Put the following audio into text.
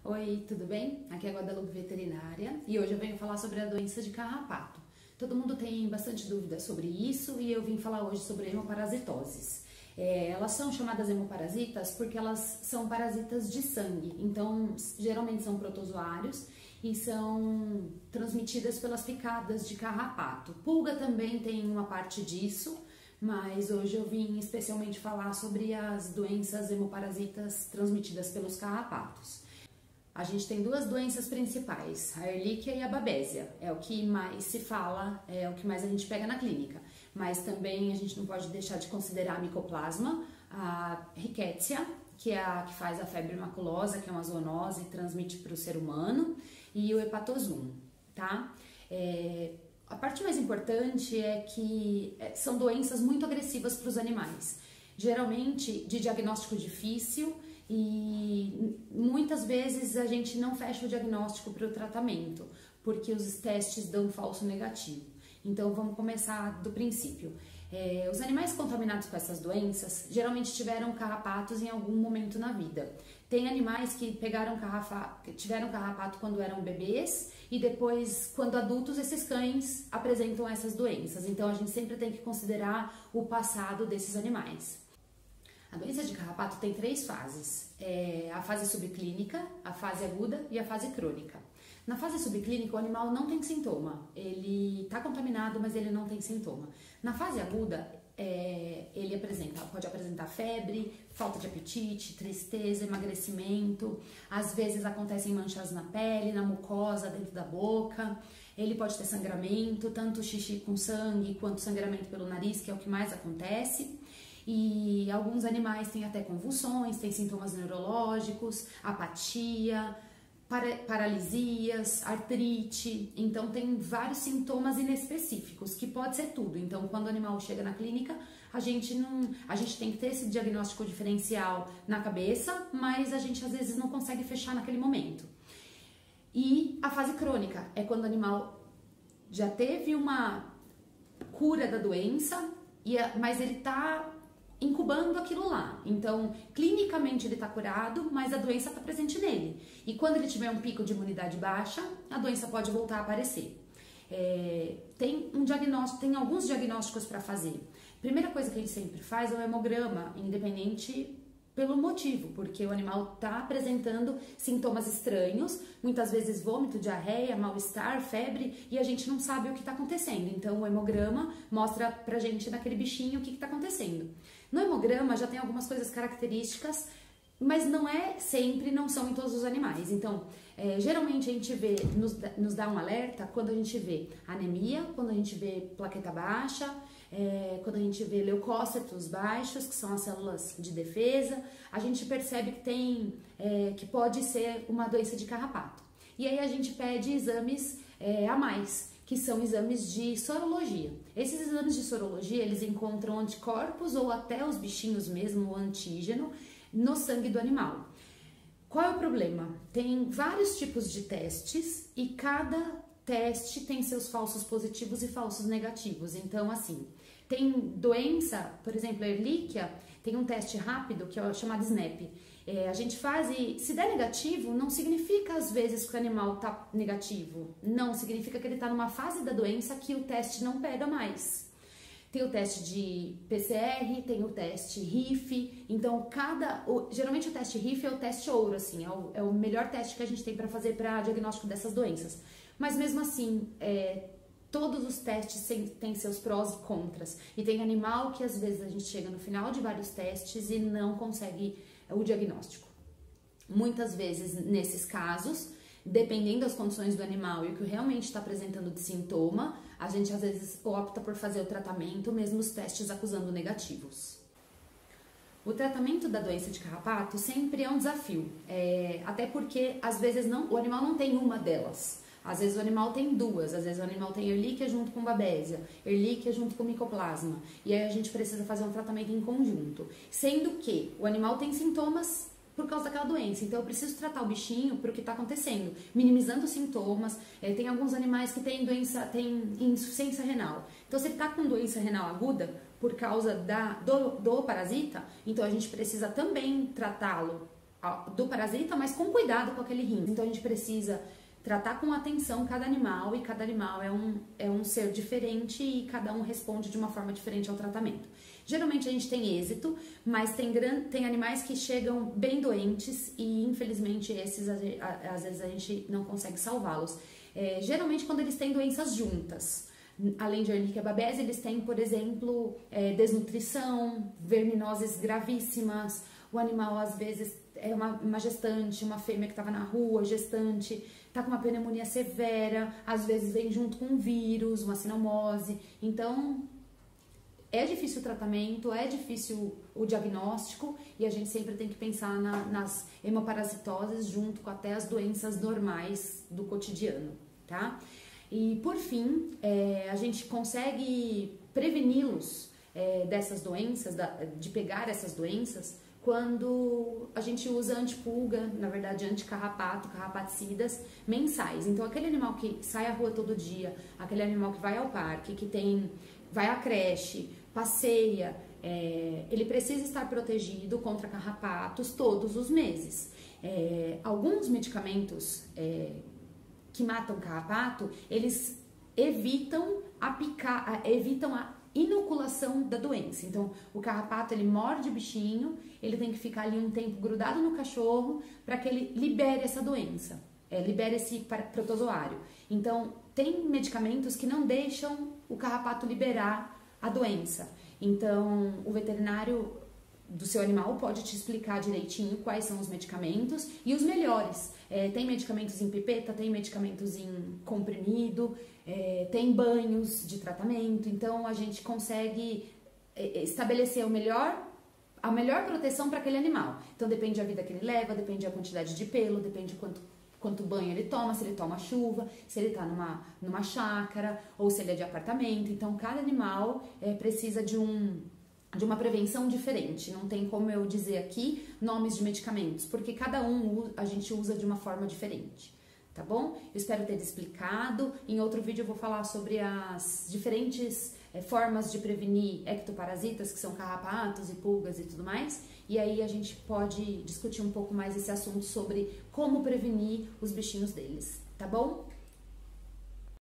Oi, tudo bem? Aqui é a Guadalupe Veterinária e hoje eu venho falar sobre a doença de carrapato. Todo mundo tem bastante dúvida sobre isso e eu vim falar hoje sobre hemoparasitoses. Elas são chamadas hemoparasitas porque elas são parasitas de sangue, então geralmente são protozoários e são transmitidas pelas picadas de carrapato. Pulga também tem uma parte disso, mas hoje eu vim especialmente falar sobre as doenças hemoparasitas transmitidas pelos carrapatos. A gente tem duas doenças principais, a Ehrlichia e a Babesia. É o que mais se fala, é o que mais a gente pega na clínica. Mas também a gente não pode deixar de considerar a Mycoplasma, a Rickettsia, que é a que faz a febre maculosa, que é uma zoonose e transmite para o ser humano, e o Hepatozoon, tá? A parte mais importante é que são doenças muito agressivas para os animais. Geralmente de diagnóstico difícil, e muitas vezes a gente não fecha o diagnóstico para o tratamento, porque os testes dão falso negativo. Então vamos começar do princípio. Os animais contaminados com essas doenças geralmente tiveram carrapatos em algum momento na vida. Tem animais que tiveram carrapato quando eram bebês e depois, quando adultos, esses cães apresentam essas doenças. Então a gente sempre tem que considerar o passado desses animais. A doença de carrapato tem três fases, a fase subclínica, a fase aguda e a fase crônica. Na fase subclínica o animal não tem sintoma, ele está contaminado, mas ele não tem sintoma. Na fase aguda ele pode apresentar febre, falta de apetite, tristeza, emagrecimento, às vezes acontecem manchas na pele, na mucosa, dentro da boca, ele pode ter sangramento, tanto xixi com sangue quanto sangramento pelo nariz, que é o que mais acontece. E alguns animais têm até convulsões, têm sintomas neurológicos, apatia, paralisias, artrite. Então tem vários sintomas inespecíficos, que pode ser tudo. Então quando o animal chega na clínica, a gente tem que ter esse diagnóstico diferencial na cabeça, mas a gente às vezes não consegue fechar naquele momento. E a fase crônica é quando o animal já teve uma cura da doença, mas ele está incubando aquilo lá. Então, clinicamente ele está curado, mas a doença está presente nele. E quando ele tiver um pico de imunidade baixa, a doença pode voltar a aparecer. Tem alguns diagnósticos para fazer. Primeira coisa que a gente sempre faz é o hemograma, independente pelo motivo, porque o animal está apresentando sintomas estranhos, muitas vezes vômito, diarreia, mal-estar, febre, e a gente não sabe o que está acontecendo. Então o hemograma mostra pra gente naquele bichinho o que está acontecendo. No hemograma já tem algumas coisas características, mas não são em todos os animais. Então, geralmente a gente nos dá um alerta quando a gente vê anemia, quando a gente vê plaqueta baixa, quando a gente vê leucócitos baixos, que são as células de defesa, a gente percebe que pode ser uma doença de carrapato. E aí a gente pede exames a mais, que são exames de sorologia. Esses exames de sorologia, eles encontram anticorpos ou até os bichinhos mesmo, o antígeno, no sangue do animal. Qual é o problema? Tem vários tipos de testes e cada teste tem seus falsos positivos e falsos negativos. Então, assim, tem doença, por exemplo, a Ehrlichia, tem um teste rápido que é chamado SNAP. A gente faz e se der negativo, não significa às vezes que o animal está negativo. Não, significa que ele está numa fase da doença que o teste não pega mais. Tem o teste de PCR, tem o teste RIF, então geralmente o teste RIF é o teste ouro, assim, é o melhor teste que a gente tem para fazer para diagnóstico dessas doenças. Mas mesmo assim, todos os testes têm seus prós e contras. E tem animal que às vezes a gente chega no final de vários testes e não consegue o diagnóstico. Muitas vezes, nesses casos, dependendo das condições do animal e o que realmente está apresentando de sintoma, a gente às vezes opta por fazer o tratamento, mesmo os testes acusando negativos. O tratamento da doença de carrapato sempre é um desafio, até porque às vezes o animal não tem uma delas. Às vezes o animal tem duas, às vezes o animal tem Ehrlichia junto com Babesia, Ehrlichia junto com Mycoplasma, e aí a gente precisa fazer um tratamento em conjunto, sendo que o animal tem sintomas por causa daquela doença, então eu preciso tratar o bichinho para o que está acontecendo, minimizando os sintomas. Tem alguns animais que têm insuficiência renal, então se ele está com doença renal aguda por causa do parasita, então a gente precisa também tratá-lo do parasita, mas com cuidado com aquele rim. Então a gente precisa tratar com atenção cada animal, e cada animal é um ser diferente e cada um responde de uma forma diferente ao tratamento. Geralmente a gente tem êxito, mas tem animais que chegam bem doentes e infelizmente esses às vezes a gente não consegue salvá-los. Geralmente quando eles têm doenças juntas. Além de Ehrlichia babesi, eles têm, por exemplo, desnutrição, verminoses gravíssimas. O animal, às vezes, é uma gestante, uma fêmea que estava na rua, gestante, está com uma pneumonia severa, às vezes vem junto com um vírus, uma sinomose. Então, é difícil o tratamento, é difícil o diagnóstico e a gente sempre tem que pensar nas hemoparasitoses junto com até as doenças normais do cotidiano, tá? E por fim, a gente consegue preveni-los dessas doenças, de pegar essas doenças, quando a gente usa antipulga, na verdade anticarrapato, carrapaticidas mensais. Então aquele animal que sai à rua todo dia, aquele animal que vai ao parque, vai à creche, passeia, ele precisa estar protegido contra carrapatos todos os meses. Alguns medicamentos que matam carrapato, eles evitam a inoculação da doença. Então, o carrapato, ele morde o bichinho, ele tem que ficar ali um tempo grudado no cachorro para que ele libere essa doença, libere esse protozoário. Então, tem medicamentos que não deixam o carrapato liberar a doença. Então, o veterinário do seu animal pode te explicar direitinho quais são os medicamentos e os melhores. Tem medicamentos em pipeta, tem medicamentos em comprimido, tem banhos de tratamento, então a gente consegue estabelecer a melhor proteção para aquele animal. Então depende da vida que ele leva, depende da quantidade de pelo, depende quanto banho ele toma, se ele toma chuva, se ele está numa chácara ou se ele é de apartamento. Então cada animal precisa de uma prevenção diferente. Não tem como eu dizer aqui nomes de medicamentos, porque cada um a gente usa de uma forma diferente, tá bom? Eu espero ter explicado. Em outro vídeo eu vou falar sobre as diferentes formas de prevenir ectoparasitas, que são carrapatos e pulgas e tudo mais. E aí a gente pode discutir um pouco mais esse assunto sobre como prevenir os bichinhos deles, tá bom?